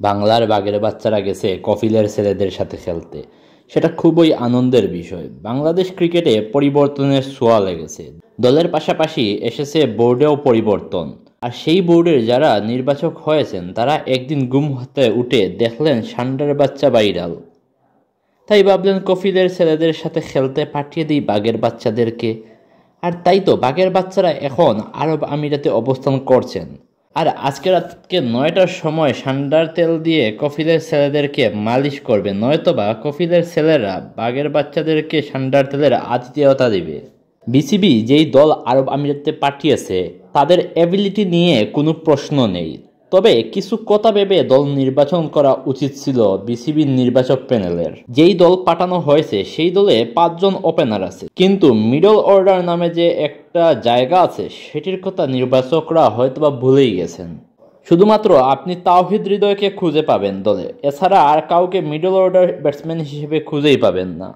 বাংলার বাঘের বাচ্চারা গেছে কফিলের ছেলেদের সাথে খেলতে। সেটা খুবই আনন্দের বিষয়। বাংলাদেশ ক্রিকেটে পরিবর্তনের ছোঁয়া লেগেছে। দলের পাশাপাশি এসেছে বোর্ডেও পরিবর্তন। আর সেই বোর্ডের যারা নির্বাচক হয়েছেন তারা একদিন গুম হতে উঠে দেখলেন ষান্ডার বাচ্চা ভাইরাল। তাই ভাবলেন কফিলের ছেলেদের সাথে খেলতে পাঠিয়ে দিই বাঘের বাচ্চাদেরকে। আর তাই তো বাঘের বাচ্চারা এখন আরব আমিরাতে অবস্থান করছেন। আর আজকে রাতকে 9টার সময় ঠান্ডার তেল দিয়ে কফিলের ছেলেদেরকে মালিশ করবে, নয়তোবা কফিলের ছেলেরা বাঘের বাচ্চাদেরকে ঠান্ডার তেলের আতিথেয়তা দিবে। বিসিবি যেই দল আরব আমিরাতে পাঠিয়েছে তাদের এবিলিটি নিয়ে কোনো প্রশ্ন নেই, তবে কিছু কথা ভেবে দল নির্বাচন করা উচিত ছিল বিসিবির নির্বাচক প্যানেলের। যেই দল পাঠানো হয়েছে সেই দলে 5জন ওপেনার আছে, কিন্তু মিডল অর্ডার নামে যে একটা জায়গা আছে সেটির কথা নির্বাচকরা হয়তোবা ভুলেই গেছেন। শুধুমাত্র আপনি তাওহিদ হৃদয়কে খুঁজে পাবেন দলে, এছাড়া আর কাউকে মিডল অর্ডার ব্যাটসম্যান হিসেবে খুঁজেই পাবেন না।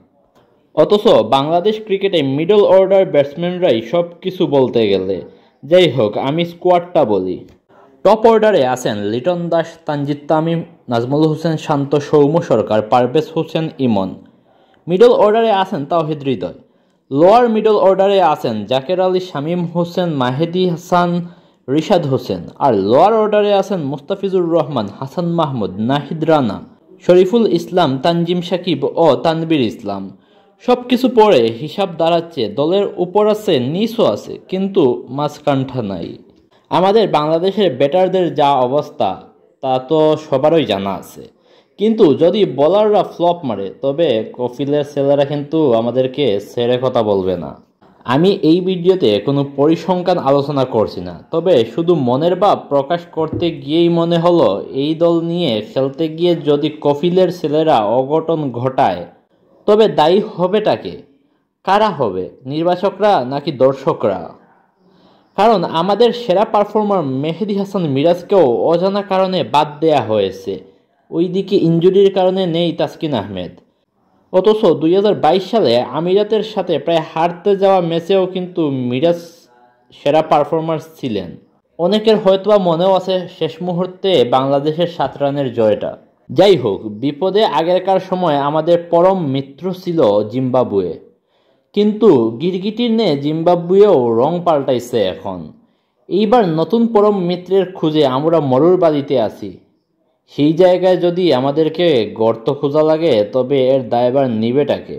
অথচ বাংলাদেশ ক্রিকেটে মিডল অর্ডার ব্যাটসম্যানরাই সব কিছু বলতে গেলে। যাই হোক, আমি স্কোয়াডটা বলি। টপ অর্ডারে আছেন লিটন দাস, তানজিদ তামিম, নাজমুল হোসেন শান্ত, সৌম্য সরকার, পারভেজ হোসেন ইমন। মিডল অর্ডারে আছেন তাওহিদ হৃদয়। লোয়ার মিডল অর্ডারে আছেন জাকের আলী, শামীম হোসেন, মাহেদী হাসান, রিশাদ হোসেন। আর লোয়ার অর্ডারে আছেন মুস্তাফিজুর রহমান, হাসান মাহমুদ, নাহিদ রানা, শরীফুল ইসলাম, তানজিম সাকিব ও তানবীর ইসলাম। সব কিছু পরে হিসাব দাঁড়াচ্ছে দলের উপর আছে, নিচও আছে, কিন্তু মাঝখানটা নাই। আমাদের বাংলাদেশের ব্যাটারদের যা অবস্থা তা তো সবারই জানা আছে, কিন্তু যদি বোলাররা ফ্লপ মারে তবে কফিলের ছেলেরা কিন্তু আমাদেরকে ছেড়ে কথা বলবে না। আমি এই ভিডিওতে কোনো পরিসংখ্যান আলোচনা করছি না, তবে শুধু মনের ভাব প্রকাশ করতে গিয়েই মনে হলো এই দল নিয়ে খেলতে গিয়ে যদি কফিলের ছেলেরা অঘটন ঘটায় তবে দায়ী হবেটাকে? কারা হবে, নির্বাচকরা নাকি দর্শকরা? কারণ আমাদের সেরা পারফর্মার মেহেদী হাসান মিরাজকেও অজানা কারণে বাদ দেয়া হয়েছে। ওইদিকে ইনজুরির কারণে নেই তাসকিন আহমেদ। অথচ 2022 সালে আমিরাতের সাথে প্রায় হারতে যাওয়া ম্যাচেও কিন্তু মিরাজ সেরা পারফরমার ছিলেন। অনেকের হয়তোবা মনেও আছে শেষ মুহূর্তে বাংলাদেশের 7 রানের জয়টা। যাই হোক, বিপদে আগেরকার সময় আমাদের পরম মিত্র ছিল জিম্বাবুয়ে, কিন্তু গিরগিটির নে জিম্বাবুয়েও রং পাল্টাইছে এখন। এইবার নতুন পরম মিত্রের খুঁজে আমরা মরুর বাড়িতে আছি। সেই জায়গায় যদি আমাদেরকে গর্ত খোঁজা লাগে তবে এর দায়ভার নিবেটাকে?